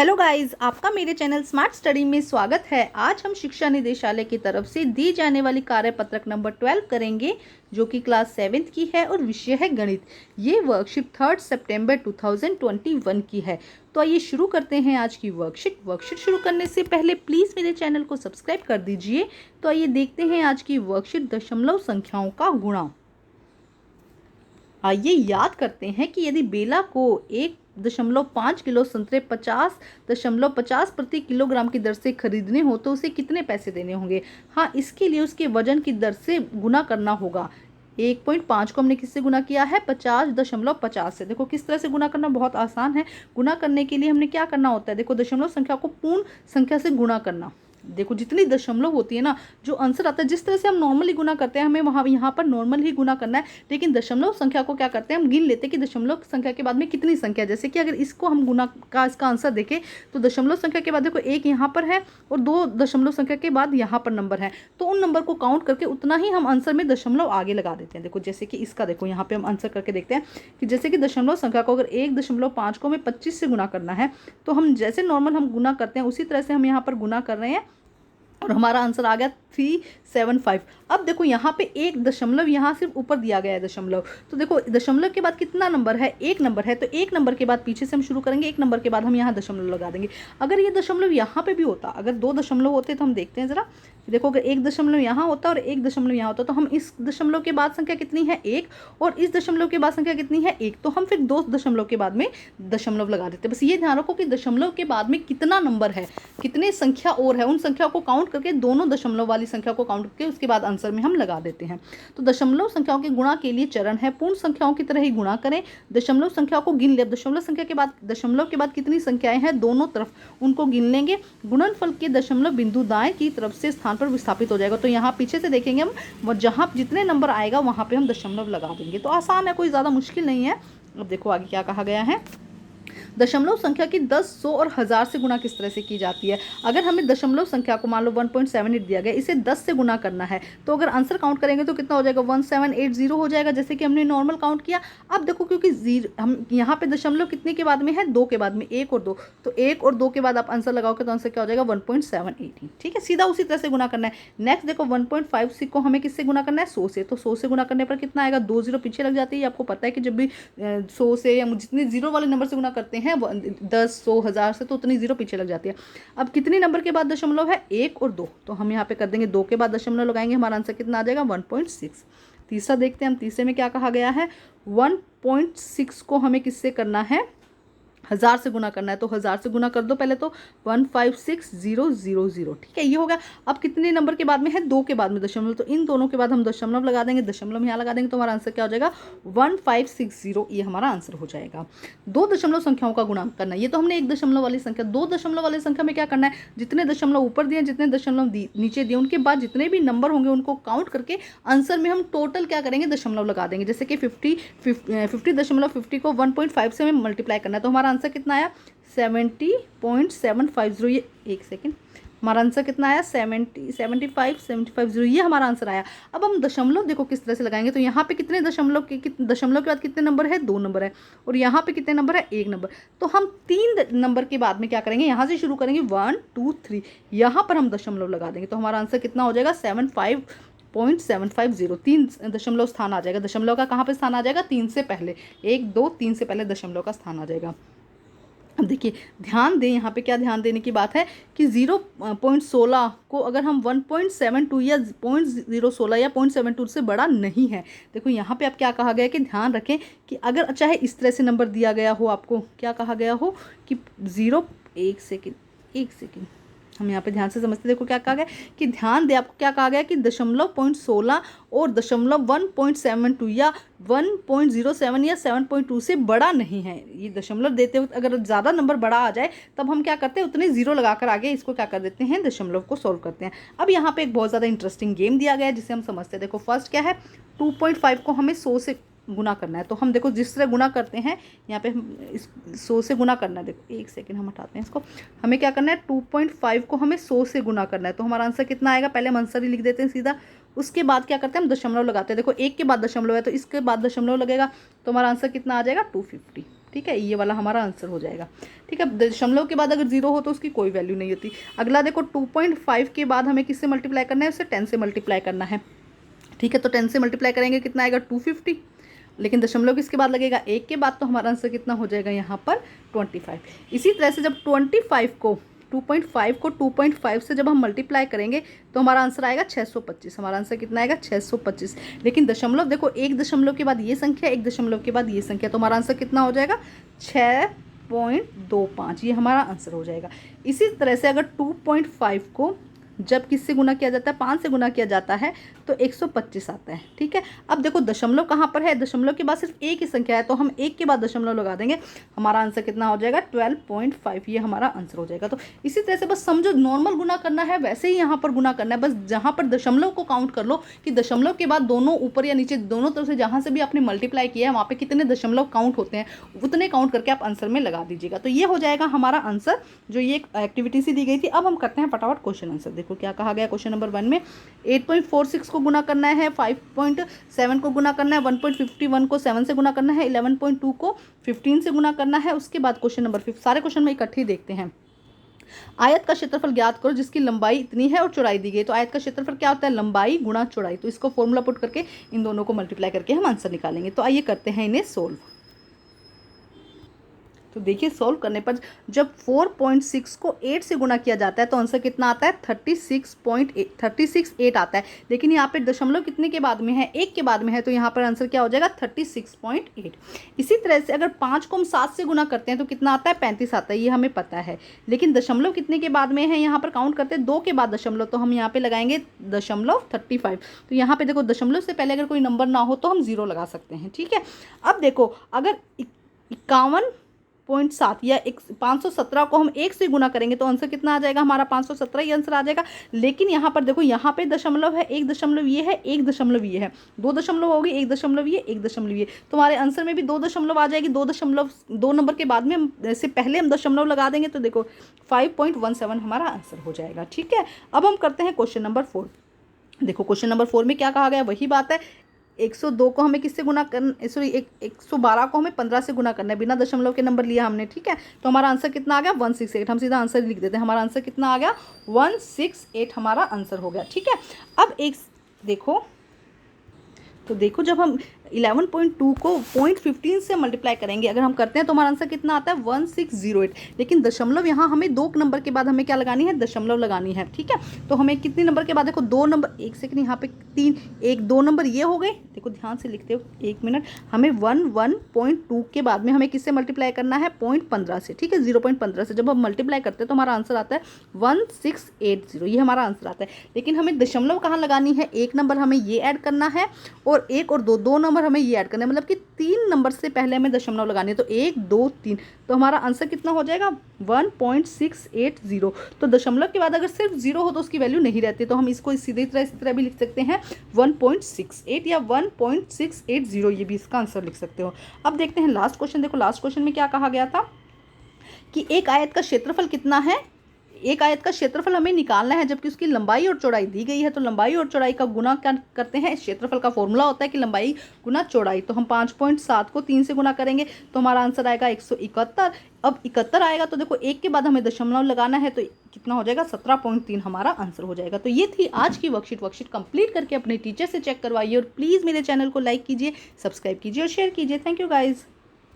Hello guys, आपका मेरे channel smart study में स्वागत है। आज हम शिक्षा निदेशालय की तरफ से दी जाने वाली कार्यपत्रक नंबर 12 करेंगे, जो कि क्लास 7th की है और विषय है गणित। ये वर्कशीट 3 सितंबर 2021 की है। तो आइए शुरू करते हैं आज की वर्कशीट शुरू करने से पहले प्लीज़ मेरे चैनल को सब्सक्राइब कर दीजिए। तो आइए देखते हैं आज की वर्कशीट दशमलव संख्याओं का गुणा। आइए याद करते हैं कि यदि बेला को 1.5 किलो संतरे 50.50 प्रति किलोग्राम की दर से खरीदने हो तो उसे कितने पैसे देने होंगे। हाँ, इसके लिए उसके वजन की दर से गुना करना होगा। 1.5 को हमने किससे गुना किया है? 50.50 से। देखो किस तरह से गुना करना बहुत आसान है। गुना करने के लिए हमने क्या करना होता है, देखो दशमलव संख्या को पूर्ण संख्या से गुना करना। देखो जितनी दशमलव होती है ना, जो आंसर आता है, जिस तरह से हम नॉर्मली गुना करते हैं, हमें वहाँ यहाँ पर नॉर्मल ही गुना करना है। लेकिन दशमलव संख्या को क्या करते हैं, हम गिन लेते हैं कि दशमलव संख्या के बाद में कितनी संख्या। जैसे कि अगर इसको हम गुना का इसका आंसर देखें तो दशमलव संख्या के बाद देखो एक यहाँ पर है और 2 दशमलव संख्या के बाद यहाँ पर नंबर है, तो उन नंबर को काउंट करके उतना ही हम आंसर में दशमलव आगे लगा देते हैं। देखो जैसे कि इसका देखो यहाँ पे हम आंसर करके देखते हैं कि जैसे कि दशमलव संख्या को अगर 1.5 को हमें 25 से गुना करना है, तो हम जैसे नॉर्मल हम गुना करते हैं उसी तरह से हम यहाँ पर गुना कर रहे हैं और हमारा आंसर आ गया 375। अब देखो यहाँ पे एक दशमलव यहाँ सिर्फ ऊपर दिया गया है दशमलव, तो देखो दशमलव के बाद कितना नंबर है? एक नंबर है, तो एक नंबर के बाद पीछे से हम शुरू करेंगे, एक नंबर के बाद हम यहाँ दशमलव लगा देंगे। अगर ये दशमलव यहाँ पे भी होता, अगर 2 दशमलव होते तो हम देखते हैं जरा। देखो अगर एक दशमलव यहाँ होता और एक दशमलव यहाँ होता, तो हम इस दशमलव के बाद संख्या कितनी है? 1, और इस दशमलव के बाद संख्या कितनी है? 1, तो हम फिर 2 दशमलव के बाद में दशमलव लगा देते हैं। बस ये ध्यान रखो कि दशमलव के बाद में कितना नंबर है, कितने संख्या और है, उन संख्या को काउंट करके दोनों दशमलव वाली संख्या को काउंट करके उसके बाद आंसर में हम लगा देते हैं। तो दशमलव संख्याओं के गुणा के लिए चरण है, पूर्ण संख्याओं की तरह ही गुणा करें। दशमलव संख्या को गिन ले, दशमलव संख्या के बाद दशमलव के बाद कितनी संख्याएं हैं दोनों तरफ उनको गिन लेंगे। गुणनफल के दशमलव बिंदु दाएं की तरफ से स्थान पर विस्थापित हो जाएगा। तो यहाँ पीछे से देखेंगे हम, जहाँ जितने नंबर आएगा वहाँ पे हम दशमलव लगा देंगे। तो आसान है, कोई ज़्यादा मुश्किल नहीं है। अब देखो आगे क्या कहा गया है। दशमलव संख्या की 10, 100 और 1000 से गुणा किस तरह से की जाती है। अगर हमें दशमलव संख्या को मान लो 1.78 दिया गया, इसे 10 से गुना करना है, तो अगर आंसर काउंट करेंगे तो कितना हो जाएगा? 1780 हो जाएगा, जैसे कि हमने नॉर्मल काउंट किया। अब देखो क्योंकि हम यहाँ पे दशमलव कितने के बाद में है? 2 के बाद में, 1 और 2, तो 1 और 2 के बाद आप आंसर लगाओगे तो आंसर क्या हो जाएगा? 1.780। ठीक है, सीधा उसी तरह से गुना करना है। नेक्स्ट देखो 1.56 को हमें किससे गुना करना है? 100 से। तो 100 से गुना करने पर कितना आएगा? 2 जीरो पीछे लग जाती है। आपको पता है कि जब भी 100 से या जितने जीरो वाले नंबर से गुना करते हैं 10, 100, 1000 से, तो उतनी जीरो पीछे लग जाती है। अब कितने नंबर के बाद दशमलव है? 1 और 2, तो हम यहाँ पे कर देंगे 2 के बाद दशमलव लगाएंगे, हमारा आंसर कितना आ जाएगा? 1.6। तीसरा देखते हैं हम, तीसरे में क्या कहा गया है? 1.6 को हमें किससे करना है? 1000 से गुना करना है, तो 1000 से गुना कर दो पहले तो 156000। ठीक है, ये हो गया। अब कितने नंबर के बाद में है? 2 के बाद में दशमलव, तो इन दोनों के बाद हम दशमलव लगा देंगे, दशमलव यहाँ लगा देंगे, तो हमारा आंसर क्या हो जाएगा? 1560। ये हमारा आंसर हो जाएगा। 2 दशमलव संख्याओं का गुणा करना है। ये तो हमने 1 दशमलव वाली संख्या। 2 दशमलव वाली संख्या में क्या करना है? जितने दशमलव ऊपर दिए, जितने दशमलव नीचे दिए, उनके बाद जितने भी नंबर होंगे उनको काउंट करके आंसर में हम टोटल क्या करेंगे? दशमलव लगा देंगे। जैसे कि 50 को 1.5 से हमें मल्टीप्लाई करना है, तो हमारा आंसर कितना आया? 70.750। ये एक सेकेंड, हमारा आंसर कितना आया? 750। ये हमारा आंसर आया। अब हम दशमलव देखो किस तरह से लगाएंगे, तो यहाँ पे कितने दशमलव के बाद कितने नंबर है? 2 नंबर है, और यहाँ पे कितने नंबर है? 1 नंबर। तो हम 3 नंबर के बाद में क्या करेंगे? यहाँ से शुरू करेंगे 1, 2, 3, यहाँ पर हम दशमलव लगा देंगे, तो हमारा आंसर कितना हो जाएगा? 75.750। 3 दशमलव स्थान आ जाएगा। दशमलव का कहाँ पे स्थान आ जाएगा? 3 से पहले, 1, 2, 3 से पहले दशमलव का स्थान आ जाएगा। अब देखिए ध्यान दें, यहाँ पे क्या ध्यान देने की बात है कि 0.16 को अगर हम 1.72 या 0.16 या 0.72 से बड़ा नहीं है। देखो यहाँ पे आप क्या कहा गया है कि ध्यान रखें कि अगर चाहे इस तरह से नंबर दिया गया हो, आपको क्या कहा गया हो कि 1 सेकेंड हम यहाँ पे ध्यान से समझते। देखो क्या कहा गया कि ध्यान दे, आपको क्या कहा गया कि दशमलव 0.16 और दशमलव 1.72 या 1.07 या 7.2 से बड़ा नहीं है। ये दशमलव देते वक्त अगर ज़्यादा नंबर बड़ा आ जाए तब हम क्या करते हैं? उतने जीरो लगाकर आगे इसको क्या कर देते हैं? दशमलव को सॉल्व करते हैं। अब यहाँ पे एक बहुत ज़्यादा इंटरेस्टिंग गेम दिया गया है जिसे हम समझते हैं। देखो फर्स्ट क्या है? 2.5 को हमें 100 से गुना करना है, तो हम देखो जिस तरह गुना करते हैं यहाँ पे हम 100 से गुना करना है। देखो एक सेकेंड हम हटाते हैं इसको। हमें क्या करना है? 2.5 को हमें 100 से गुना करना है, तो हमारा आंसर कितना आएगा? पहले हम आंसर ही लिख देते हैं सीधा, उसके बाद क्या करते हैं? हम दशमलव लगाते हैं। देखो 1 के बाद दशमलव है तो इसके बाद दशमलव लगेगा, तो हमारा आंसर कितना आ जाएगा? 250। ठीक है, ये वाला हमारा आंसर हो जाएगा। ठीक है, दशमलव के बाद अगर 0 हो तो उसकी कोई वैल्यू नहीं होती। अगला देखो 2.5 के बाद हमें किससे मल्टीप्लाई करना है, उससे 10 से मल्टीप्लाई करना है। ठीक है, तो 10 से मल्टीप्लाई करेंगे कितना आएगा 250, लेकिन दशमलव किसके बाद लगेगा 1 के बाद, तो हमारा आंसर कितना हो जाएगा यहाँ पर 25। इसी तरह से जब 25 को 2.5 को 2.5 से जब हम मल्टीप्लाई करेंगे तो हमारा आंसर आएगा 625। हमारा आंसर कितना आएगा 625। लेकिन दशमलव देखो, एक दशमलव के बाद ये संख्या, एक दशमलव के बाद ये संख्या, तो हमारा आंसर कितना हो जाएगा 6.25। ये हमारा आंसर हो जाएगा। इसी तरह से अगर 2.5 को जब किससे गुना किया जाता है, 5 से गुना किया जाता है तो 125 आता है। ठीक है, अब देखो दशमलव कहाँ पर है, दशमलव के बाद सिर्फ एक ही संख्या है, तो हम 1 के बाद दशमलव लगा देंगे, हमारा आंसर कितना हो जाएगा 12.5। ये हमारा आंसर हो जाएगा। तो इसी तरह से बस समझो, नॉर्मल गुना करना है वैसे ही यहाँ पर गुना करना है, बस जहाँ पर दशमलव को काउंट कर लो कि दशमलव के बाद दोनों ऊपर या नीचे दोनों तरफ से जहाँ से भी आपने मल्टीप्लाई किया है वहाँ पे कितने दशमलव काउंट होते हैं, उतने काउंट करके आप आंसर में लगा दीजिएगा। तो ये हो जाएगा हमारा आंसर, जो ये एक्टिविटी सी दी गई थी। अब हम करते हैं फटाफट क्वेश्चन आंसर। देखो क्या कहा गया क्वेश्चन नंबर 1 में, 8.46 को गुना करना है, 5.7 को गुना करना है, 1.51 को 7 से गुना करना है, 11.2 को 15 से गुना करना है। उसके बाद क्वेश्चन नंबर 5, सारे क्वेश्चन में इकट्ठे देखते हैं। आयत का क्षेत्रफल ज्ञात करो जिसकी लंबाई इतनी है और चौड़ाई दी गई। तो आयत का क्षेत्रफल क्या होता है, लंबाई गुणा चौड़ाई। तो इसको फॉर्मूला पुट करके इन दोनों को मल्टीप्लाई करके हम आंसर निकालेंगे। तो आइए करते हैं इन्हें सोल्व। तो देखिए सोल्व करने पर जब 4.6 को 8 से गुना किया जाता है तो आंसर कितना आता है 36.8 आता है। लेकिन यहाँ पे दशमलव कितने के बाद में है, 1 के बाद में है, तो यहाँ पर आंसर क्या हो जाएगा 36.8। इसी तरह से अगर 5 को हम 7 से गुना करते हैं तो कितना आता है 35 आता है, ये हमें पता है। लेकिन दशमलव कितने के बाद में है, यहाँ पर काउंट करते हैं 2 के बाद दशमलव, तो हम यहाँ पे लगाएंगे दशमलव 35। तो यहाँ पे देखो दशमलव से पहले अगर कोई नंबर ना हो तो हम 0 लगा सकते हैं। ठीक है, अब देखो अगर 51.7 या 517 को हम 1 से गुना करेंगे तो आंसर कितना आ जाएगा हमारा 517 ही आंसर आ जाएगा। लेकिन यहाँ पर देखो, यहाँ पे दशमलव है, एक दशमलव ये है, एक दशमलव ये है, 2 दशमलव होगी, एक दशमलव ये, एक दशमलव ये, तो हमारे आंसर में भी 2 दशमलव आ जाएगी। 2 नंबर के बाद में हम से पहले हम दशमलव लगा देंगे तो देखो 5.17 हमारा आंसर हो जाएगा। ठीक है, अब हम करते हैं क्वेश्चन नंबर 4। देखो क्वेश्चन नंबर 4 में क्या कहा गया, वही बात है, 102 को हमें किससे गुना करना, सॉरी 112 को हमें 15 से गुना करना है, बिना दशमलव के नंबर लिया हमने। ठीक है, तो हमारा आंसर कितना आ गया 168। हम सीधा आंसर लिख देते हैं, हमारा आंसर कितना आ गया 168 हमारा आंसर हो गया। ठीक है, अब एक देखो, तो देखो जब हम 11.2 को 0.15 से मल्टीप्लाई करेंगे, अगर हम करते हैं तो हमारा आंसर कितना आता है 1608। लेकिन दशमलव यहाँ हमें 2 नंबर के बाद हमें क्या लगानी है, दशमलव लगानी है। ठीक है, तो हमें कितने नंबर के बाद, देखो 2 नंबर, एक सेकंड, यहाँ पे 2 नंबर ये हो गए, देखो ध्यान से लिखते हो, 1 मिनट, हमें 1.2 के बाद में हमें किससे मल्टीप्लाई करना है 0.15 से। ठीक है, 0.15 से जब हम मल्टीप्लाई करते हैं तो हमारा आंसर आता है 1680, ये हमारा आंसर आता है। लेकिन हमें दशमलव कहाँ लगानी है, 1 नंबर हमें ये ऐड करना है और 1 और 2 नंबर हमें ये ऐड करना है, मतलब कि 3 नंबर से पहले हमें दशमलव लगानी है। तो 1 2 3, तो हमारा आंसर कितना हो जाएगा 1.680। तो दशमलव के बाद अगर सिर्फ 0 हो तो उसकी वैल्यू नहीं रहती, तो हम इसको सीधे इस तरह भी लिख सकते हैं 1.68 या 1.680, ये भी इसका आंसर लिख सकते हो। अब देखते हैं लास्ट क्वेश्चन। देखो लास्ट क्वेश्चन में क्या कहा गया था कि एक आयत का क्षेत्रफल कितना है, एक आयत का क्षेत्रफल हमें निकालना है जबकि उसकी लंबाई और चौड़ाई दी गई है। तो लंबाई और चौड़ाई का गुना क्या करते हैं, क्षेत्रफल का फॉर्मूला होता है कि लंबाई गुना चौड़ाई। तो हम 5.7 को 3 से गुना करेंगे तो हमारा आंसर आएगा 171। अब 71 आएगा तो देखो 1 के बाद हमें दशमलव लगाना है, तो कितना हो जाएगा 17.3 हमारा आंसर हो जाएगा। तो ये थी आज की वर्कशीट कंप्लीट करके अपने टीचर से चेक करवाइए और प्लीज़ मेरे चैनल को लाइक कीजिए, सब्सक्राइब कीजिए और शेयर कीजिए। Thank you guys.